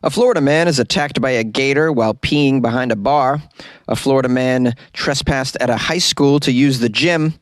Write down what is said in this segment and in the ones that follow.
A Florida man is attacked by a gator while peeing behind a bar. A Florida man trespassed at a high school to use the gym.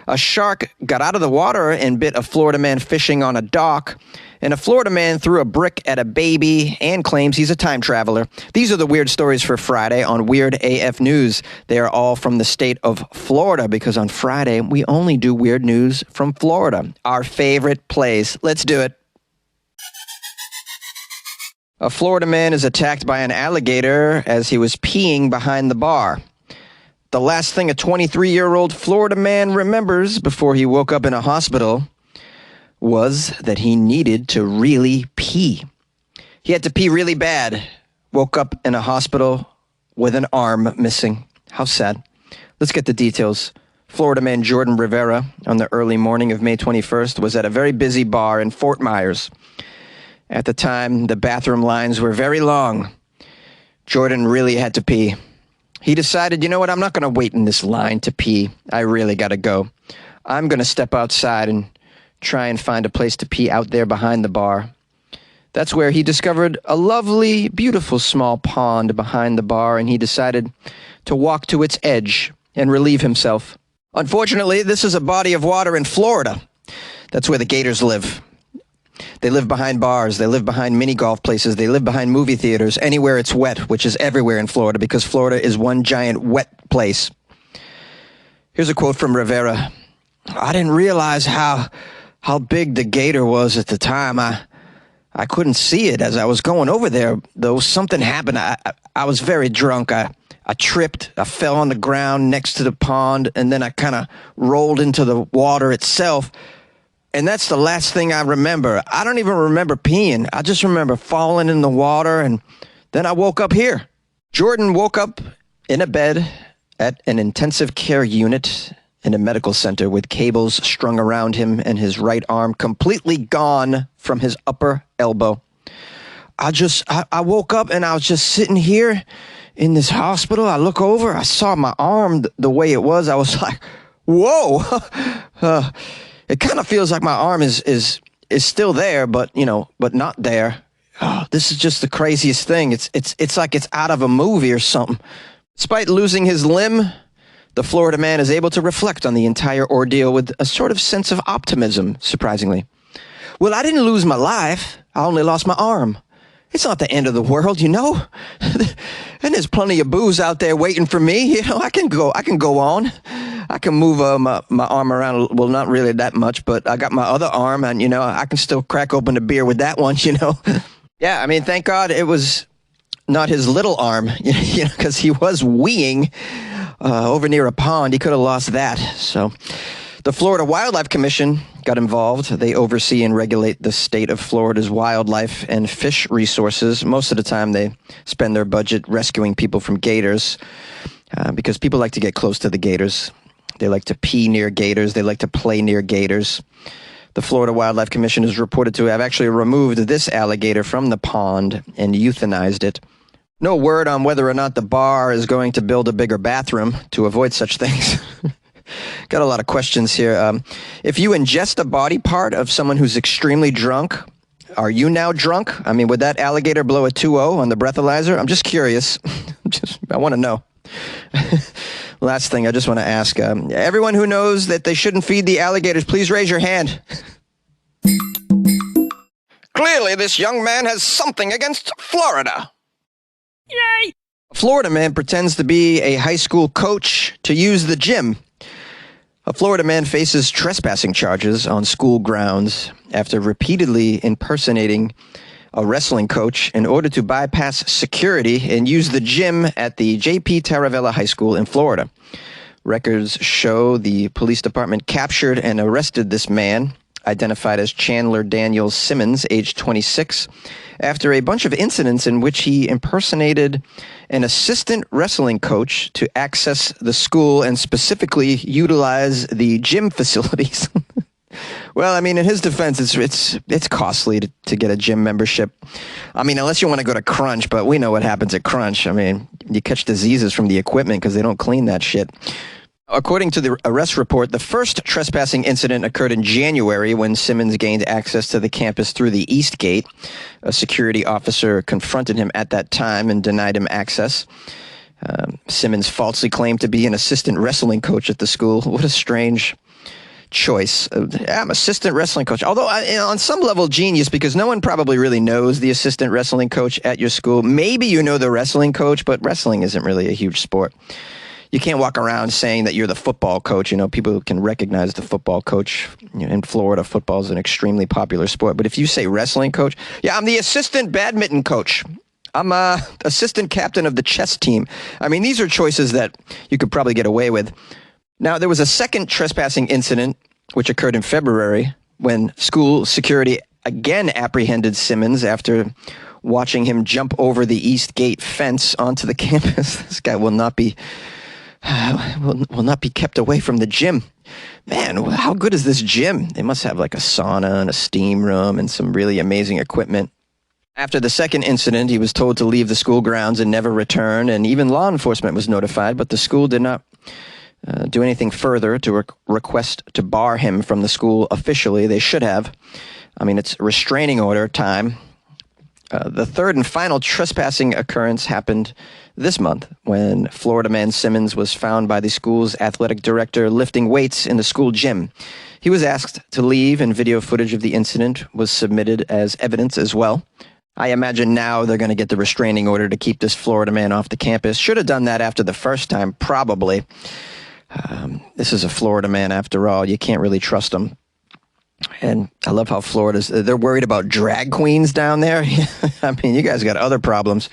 A shark got out of the water and bit a Florida man fishing on a dock. And a Florida man threw a brick at a baby and claims he's a time traveler. These are the weird stories for Friday on Weird AF News. They are all from the state of Florida because on Friday we only do weird news from Florida, our favorite place. Let's do it. A Florida man is attacked by an alligator as he was peeing behind the bar. The last thing a 23-year-old Florida man remembers before he woke up in a hospital was that he needed to really pee. He had to pee really bad. Woke up in a hospital with an arm missing. How sad. Let's get the details. Florida man Jordan Rivera, on the early morning of May 21st, was at a very busy bar in Fort Myers. At the time, the bathroom lines were very long. Jordan really had to pee. He decided, you know what, I'm not going to wait in this line to pee. I really got to go. I'm going to step outside and try and find a place to pee out there behind the bar. That's where he discovered a lovely, beautiful small pond behind the bar, and he decided to walk to its edge and relieve himself. Unfortunately, this is a body of water in Florida. That's where the gators live. They live behind bars, they live behind mini golf places, they live behind movie theaters, anywhere it's wet, which is everywhere in Florida because Florida is one giant wet place. Here's a quote from Rivera. I didn't realize how big the gator was at the time. I couldn't see it as I was going over there, though something happened. I was very drunk. I tripped, I fell on the ground next to the pond, and then I kind of rolled into the water itself. And that's the last thing I remember. I don't even remember peeing. I just remember falling in the water, and then I woke up here. Jordan woke up in a bed at an intensive care unit in a medical center with cables strung around him and his right arm completely gone from his upper elbow. I woke up and I was just sitting here in this hospital. I look over, I saw my arm the way it was. I was like, whoa. It kind of feels like my arm is still there, but not there. Oh, this is just the craziest thing. It's like it's out of a movie or something. Despite losing his limb, the Florida man is able to reflect on the entire ordeal with a sort of sense of optimism, surprisingly. Well, I didn't lose my life. I only lost my arm. It's not the end of the world, And there's plenty of booze out there waiting for me. I can go on. I can move my arm around. Well, not really that much, but I got my other arm, and, I can still crack open a beer with that one, Yeah, I mean, thank God it was not his little arm, because he was weeing over near a pond. He could have lost that. So the Florida Wildlife Commission got involved. They oversee and regulate the state of Florida's wildlife and fish resources. Most of the time, they spend their budget rescuing people from gators because people like to get close to the gators. They like to pee near gators. They like to play near gators. The Florida Wildlife Commission is reported to have actually removed this alligator from the pond and euthanized it. No word on whether or not the bar is going to build a bigger bathroom to avoid such things. Got a lot of questions here. If you ingest a body part of someone who's extremely drunk, are you now drunk? I mean, would that alligator blow a 2-0 on the breathalyzer? I'm just curious. I want to know. Last thing I just want to ask, everyone who knows that they shouldn't feed the alligators, please raise your hand. Clearly, this young man has something against Florida. Yay! A Florida man pretends to be a high school coach to use the gym. A Florida man faces trespassing charges on school grounds after repeatedly impersonating a wrestling coach in order to bypass security and use the gym at the J.P. Taravella High School in Florida. Records show the police department captured and arrested this man, identified as Chandler Daniel Simmons, age 26, after a bunch of incidents in which he impersonated an assistant wrestling coach to access the school and specifically utilize the gym facilities. Well, I mean, in his defense, it's costly to get a gym membership. I mean, unless you want to go to Crunch, but we know what happens at Crunch. I mean, you catch diseases from the equipment because they don't clean that shit. According to the arrest report, the first trespassing incident occurred in January when Simmons gained access to the campus through the East Gate. A security officer confronted him at that time and denied him access. Simmons falsely claimed to be an assistant wrestling coach at the school. What a strange choice. I'm assistant wrestling coach. Although on some level genius, because no one probably really knows the assistant wrestling coach at your school. Maybe you know the wrestling coach, but wrestling isn't really a huge sport. You can't walk around saying that you're the football coach. You know, people can recognize the football coach. You know, in Florida, football is an extremely popular sport. But if you say wrestling coach, yeah, I'm the assistant badminton coach. I'm assistant captain of the chess team. I mean, these are choices that you could probably get away with. Now, there was a second trespassing incident, which occurred in February, when school security again apprehended Simmons after watching him jump over the East Gate fence onto the campus. This guy will not be kept away from the gym. Man, how good is this gym? They must have like a sauna and a steam room and some really amazing equipment. After the second incident, he was told to leave the school grounds and never return, and even law enforcement was notified, but the school did not do anything further to request to bar him from the school officially. They should have. I mean, it's restraining order time. The third and final trespassing occurrence happened this month when Floridaman Simmons was found by the school's athletic director lifting weights in the school gym. He was asked to leave, and video footage of the incident was submitted as evidence as well. I imagine now they're going to get the restraining order to keep this Florida man off the campus. Should have done that after the first time, probably. This is a Florida man after all. You can't really trust him. And I love how they're worried about drag queens down there. I mean, you guys got other problems.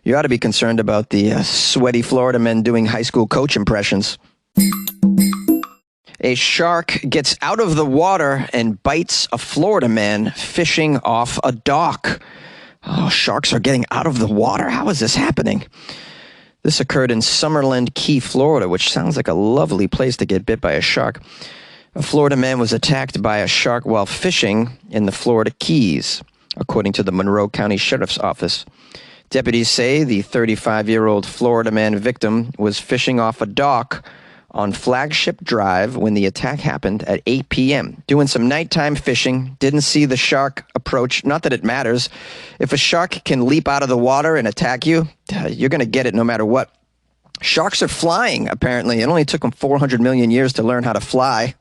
You ought to be concerned about the sweaty Florida men doing high school coach impressions. A shark gets out of the water and bites a Florida man fishing off a dock. Oh, sharks are getting out of the water. How is this happening? This occurred in Summerland Key, Florida, which sounds like a lovely place to get bit by a shark. A Florida man was attacked by a shark while fishing in the Florida Keys, according to the Monroe County Sheriff's Office. Deputies say the 35-year-old Florida man victim was fishing off a dock on Flagship Drive when the attack happened at 8 p.m. Doing some nighttime fishing, didn't see the shark approach. Not that it matters. If a shark can leap out of the water and attack you, you're going to get it no matter what. Sharks are flying, apparently. It only took them 400 million years to learn how to fly.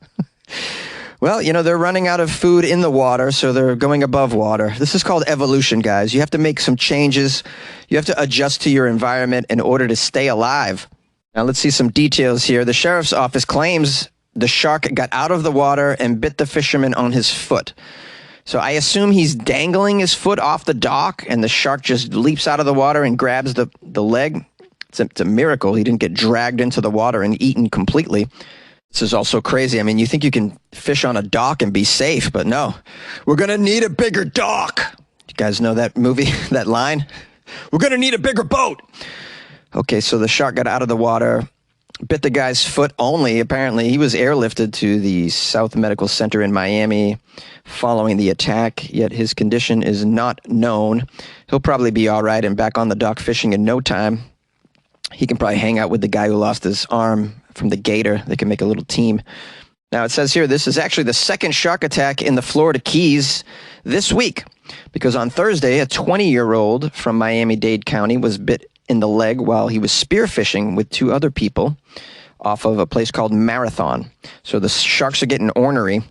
Well, you know, they're running out of food in the water, so they're going above water. This is called evolution, guys. You have to make some changes. You have to adjust to your environment in order to stay alive. Now, let's see some details here. The sheriff's office claims the shark got out of the water and bit the fisherman on his foot. So I assume he's dangling his foot off the dock, and the shark just leaps out of the water and grabs the leg. It's a miracle he didn't get dragged into the water and eaten completely. This is also crazy. I mean, you think you can fish on a dock and be safe, but no. We're going to need a bigger dock. You guys know that movie, that line? We're going to need a bigger boat. Okay, so the shark got out of the water, bit the guy's foot only. Apparently, he was airlifted to the South Medical Center in Miami following the attack, yet his condition is not known. He'll probably be all right and back on the dock fishing in no time. He can probably hang out with the guy who lost his arm from the gator. They can make a little team. Now, it says here, this is actually the second shark attack in the Florida Keys this week, because on Thursday, a 20-year-old from Miami-Dade County was bit in the leg while he was spearfishing with two other people off of a place called Marathon. So the sharks are getting ornery,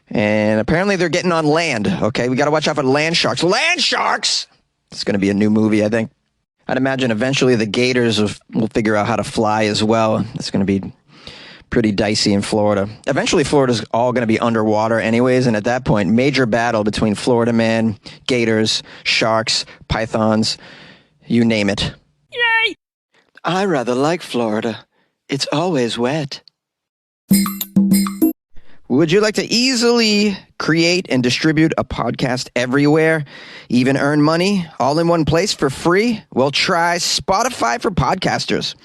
and apparently they're getting on land. Okay, we got to watch out for land sharks. Land sharks! It's going to be a new movie, I think. I'd imagine eventually the gators will figure out how to fly as well. It's going to be pretty dicey in Florida. Eventually, Florida's all going to be underwater anyways, and at that point, major battle between Florida man, gators, sharks, pythons, you name it. Yay! I rather like Florida. It's always wet. Would you like to easily create and distribute a podcast everywhere, even earn money all in one place for free? Well, try Spotify for Podcasters.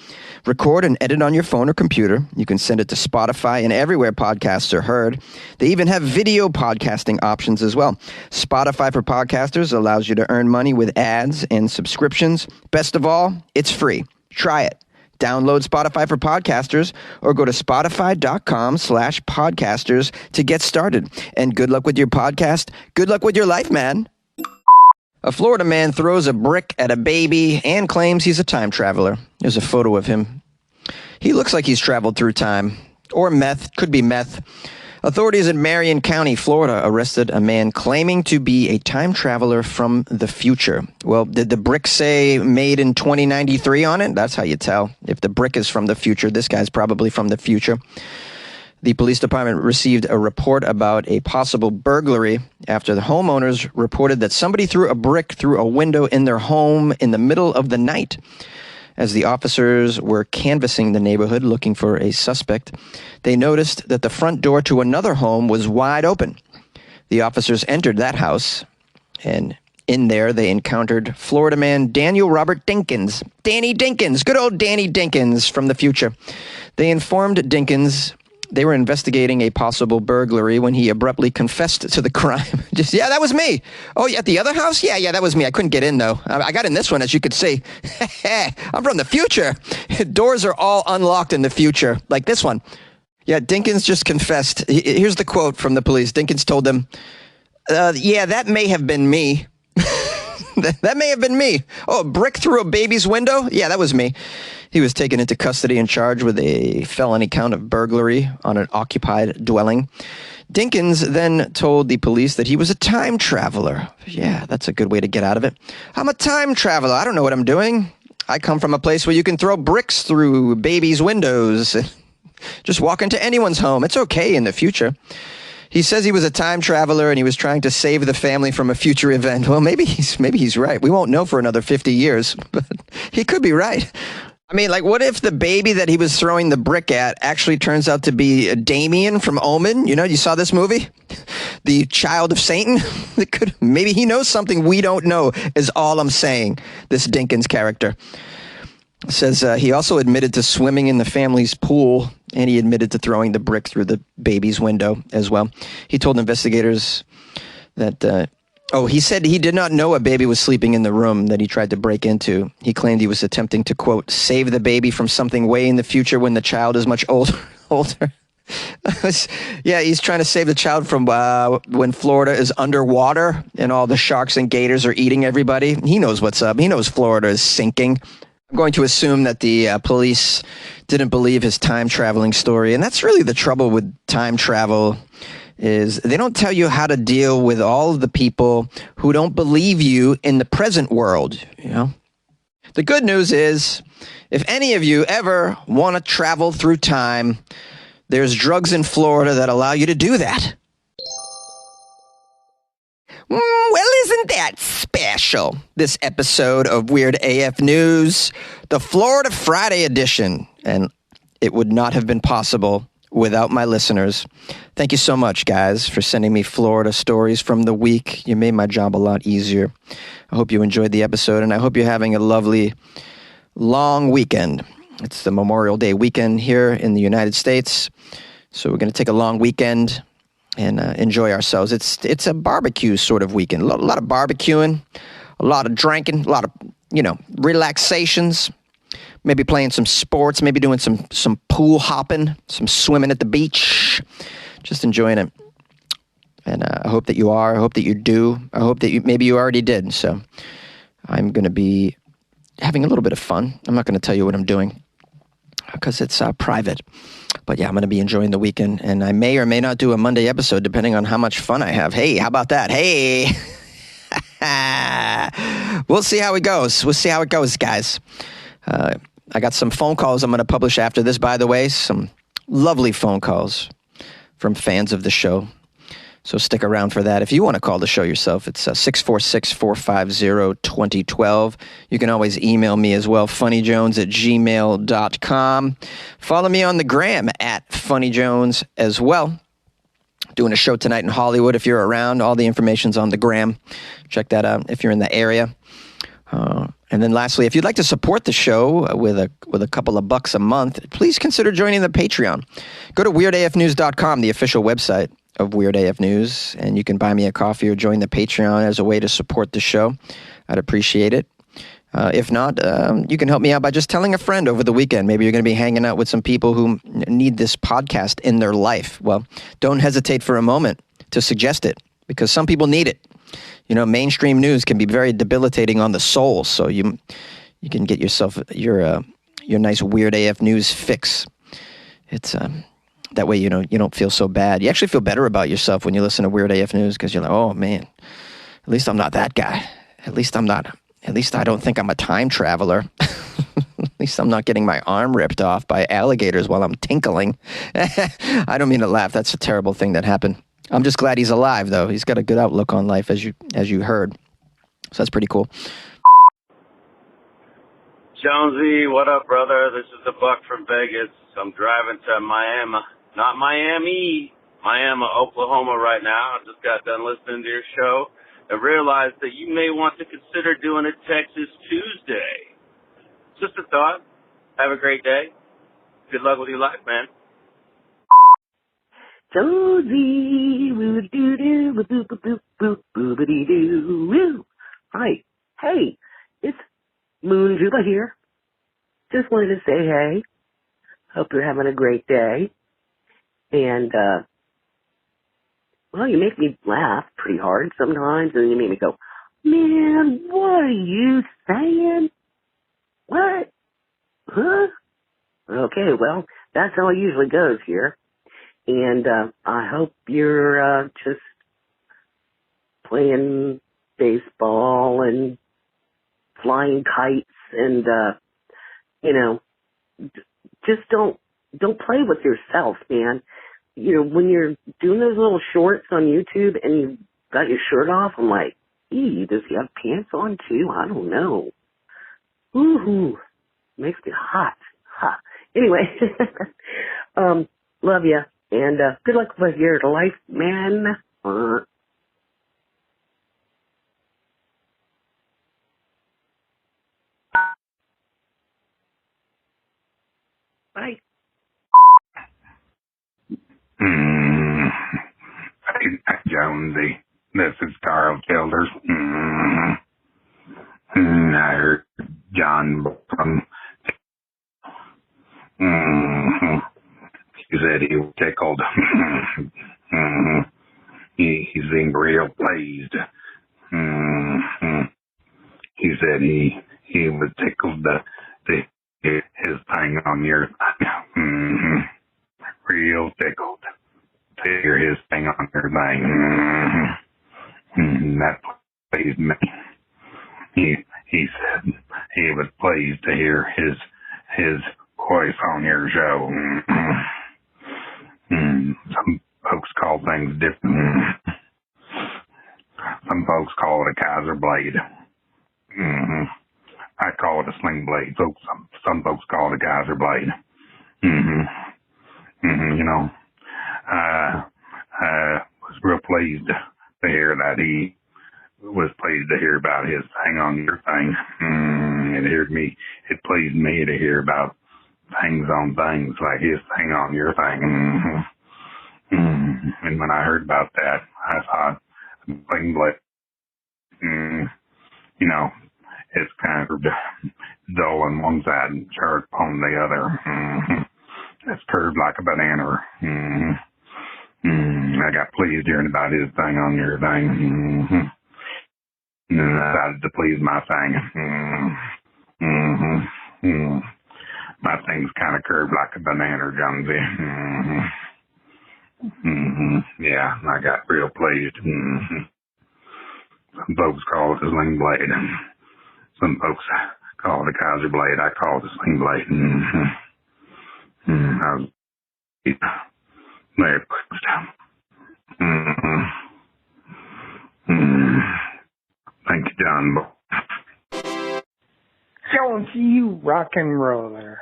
Record and edit on your phone or computer. You can send it to Spotify and everywhere podcasts are heard. They even have video podcasting options as well. Spotify for Podcasters allows you to earn money with ads and subscriptions. Best of all, it's free. Try it. Download Spotify for podcasters or go to spotify.com/podcasters to get started. And good luck with your podcast. Good luck with your life, man. A Florida man throws a brick at a baby and claims he's a time traveler. There's a photo of him. He looks like he's traveled through time. Or meth. Could be meth. Authorities in Marion County, Florida, arrested a man claiming to be a time traveler from the future. Well, did the brick say made in 2093 on it? That's how you tell. If the brick is from the future, this guy's probably from the future. The police department received a report about a possible burglary after the homeowners reported that somebody threw a brick through a window in their home in the middle of the night. As the officers were canvassing the neighborhood looking for a suspect, they noticed that the front door to another home was wide open. The officers entered that house, and in there they encountered Floridaman Daniel Robert Dinkins. Danny Dinkins, good old Danny Dinkins from the future. They informed Dinkins they were investigating a possible burglary when he abruptly confessed to the crime. Yeah, that was me. Oh, at the other house? Yeah, that was me. I couldn't get in, though. I got in this one, as you could see. I'm from the future. Doors are all unlocked in the future, like this one. Yeah, Dinkins just confessed. Here's the quote from the police. Dinkins told them, yeah, that may have been me. That may have been me. Oh, a brick through a baby's window? Yeah, that was me. He was taken into custody and charged with a felony count of burglary on an occupied dwelling. Dinkins then told the police that he was a time traveler. Yeah, that's a good way to get out of it. I'm a time traveler. I don't know what I'm doing. I come from a place where you can throw bricks through babies' windows. Just walk into anyone's home. It's okay in the future. He says he was a time traveler and he was trying to save the family from a future event. Well, maybe he's right. We won't know for another 50 years, but he could be right. I mean, like, what if the baby that he was throwing the brick at actually turns out to be Damien from Omen? You know, you saw this movie? The child of Satan? Maybe he knows something we don't know, is all I'm saying, this Dinkins character. Says he also admitted to swimming in the family's pool, and he admitted to throwing the brick through the baby's window as well. He told investigators that... he said he did not know a baby was sleeping in the room that he tried to break into. He claimed he was attempting to, quote, save the baby from something way in the future when the child is much older. Yeah, he's trying to save the child from when Florida is underwater and all the sharks and gators are eating everybody. He knows what's up. He knows Florida is sinking. I'm going to assume that the police didn't believe his time traveling story. And that's really the trouble with time travel, is they don't tell you how to deal with all of the people who don't believe you in the present world, you know? The good news is, if any of you ever want to travel through time, there's drugs in Florida that allow you to do that. Well, isn't that special? This episode of Weird AF News, the Florida Friday edition, and it would not have been possible without my listeners. Thank you so much, guys, for sending me Florida stories from the week. You made my job a lot easier. I hope you enjoyed the episode, and I hope you're having a lovely, long weekend. It's the Memorial Day weekend here in the United States, so we're going to take a long weekend and enjoy ourselves. It's a barbecue sort of weekend. A lot of barbecuing, a lot of drinking, a lot of, relaxations. Maybe playing some sports, maybe doing some pool hopping, some swimming at the beach, just enjoying it. And I hope that you are. I hope that you do. I hope that maybe you already did. So I'm going to be having a little bit of fun. I'm not going to tell you what I'm doing because it's private. But yeah, I'm going to be enjoying the weekend. And I may or may not do a Monday episode depending on how much fun I have. Hey, how about that? Hey. We'll see how it goes. We'll see how it goes, guys. I got some phone calls I'm going to publish after this, by the way. Some lovely phone calls from fans of the show. So stick around for that. If you want to call the show yourself, it's 646-450-2012. You can always email me as well, funnyjones@gmail.com. Follow me on the gram @funnyjones as well. Doing a show tonight in Hollywood. If you're around, all the information's on the gram. Check that out if you're in the area. And then lastly, if you'd like to support the show with a couple of bucks a month, please consider joining the Patreon. Go to weirdafnews.com, the official website of Weird AF News, and you can buy me a coffee or join the Patreon as a way to support the show. I'd appreciate it. If not, you can help me out by just telling a friend over the weekend. Maybe you're going to be hanging out with some people who need this podcast in their life. Well, don't hesitate for a moment to suggest it, because some people need it. Mainstream news can be very debilitating on the soul, so you can get yourself your nice weird AF news fix. It's that way you don't feel so bad. You actually feel better about yourself when you listen to weird AF news, because you're like, oh man, at least I'm not that guy. At least I don't think I'm a time traveler. At least I'm not getting my arm ripped off by alligators while I'm tinkling. I don't mean to laugh. That's a terrible thing that happened. I'm just glad he's alive, though. He's got a good outlook on life, as you heard. So that's pretty cool. Jonesy, what up, brother? This is the Buck from Vegas. I'm driving to Miami, not Miami, Oklahoma right now. I just got done listening to your show and realized that you may want to consider doing a Texas Tuesday. Just a thought. Have a great day. Good luck with your life, man. Jonesy, woo-doo-doo, woo-boop-boop-boop-boop-boop-doo, woo. Hi. Hey, it's Moon Juba here. Just wanted to say hey. Hope you're having a great day. And, well, you make me laugh pretty hard sometimes, and you make me go, man, what are you saying? What? Huh? Okay, well, that's how it usually goes here. And I hope you're just playing baseball and flying kites and, just don't play with yourself, man. When you're doing those little shorts on YouTube and you got your shirt off, I'm like, does he have pants on too? I don't know. Ooh, makes me hot. Anyway, love you. And good luck with your life, man. Bye. Hey, Jonesy, this is Carl Childers. I heard John from. He said he was tickled. He seemed real pleased. He said he was tickled to his thing on your thing. Real tickled to hear his thing on your thing. That pleased me. He said he was pleased to hear his voice on your show. Some folks call things different. Some folks call it a Kaiser blade. I call it a sling blade. So some folks call it a Kaiser blade. I was real pleased to hear that. He was pleased to hear about his thing on your thing. It pleased me to hear about things on things, like his thing on your thing. And when I heard about that, I thought, sling blade, it's kind of dull on one side and sharp on the other. It's curved like a banana. I got pleased hearing about his thing on your thing. And I decided to please my thing. My thing's kind of curved like a banana, Jonesy. Yeah, I got real pleased. Some folks call it a sling blade. Some folks call it a Kaiser blade. I call it a sling blade. I was very pleased. Thank you, John. Jonesy, you rock and roller.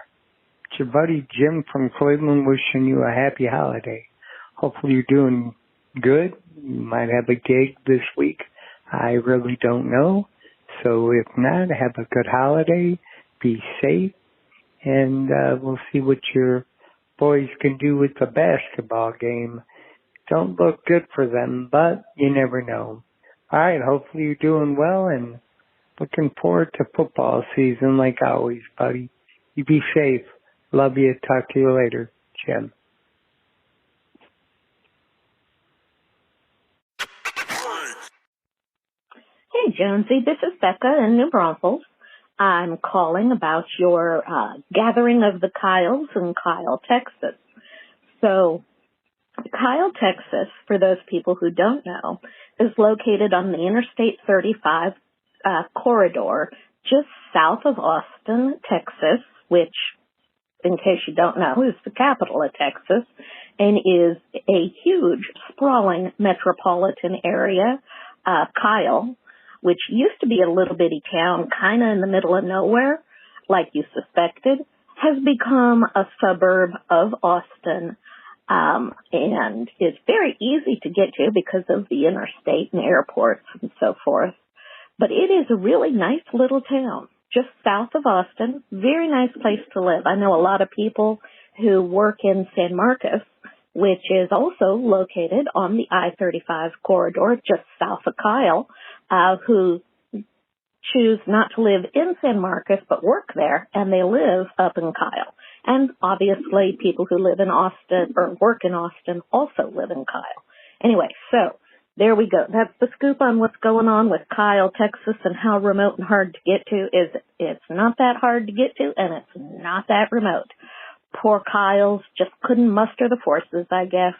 It's your buddy Jim from Cleveland wishing you a happy holiday. Hopefully you're doing good. You might have a gig this week. I really don't know. So if not, have a good holiday. Be safe. And we'll see what your boys can do with the basketball game. Don't look good for them, but you never know. All right, hopefully you're doing well, and Looking forward to football season like always, buddy. You be safe. Love you. Talk to you later, Jim. Hey, Jonesy, this is Becca in New Braunfels. I'm calling about your gathering of the Kyles in Kyle, Texas. So, Kyle, Texas, for those people who don't know, is located on the Interstate 35 corridor just south of Austin, Texas, which, in case you don't know, is the capital of Texas and is a huge, sprawling metropolitan area. Kyle, which used to be a little bitty town kind of in the middle of nowhere, like you suspected, has become a suburb of Austin, and is very easy to get to because of the interstate and airports and so forth. But it is a really nice little town, just south of Austin. Very nice place to live. I know a lot of people who work in San Marcos, which is also located on the I-35 corridor just south of Kyle, who choose not to live in San Marcos but work there, and they live up in Kyle. And obviously people who live in Austin or work in Austin also live in Kyle. Anyway, so there we go. That's the scoop on what's going on with Kyle, Texas, and how remote and hard to get to. It's not that hard to get to, and it's not that remote. Poor Kyles just couldn't muster the forces, I guess.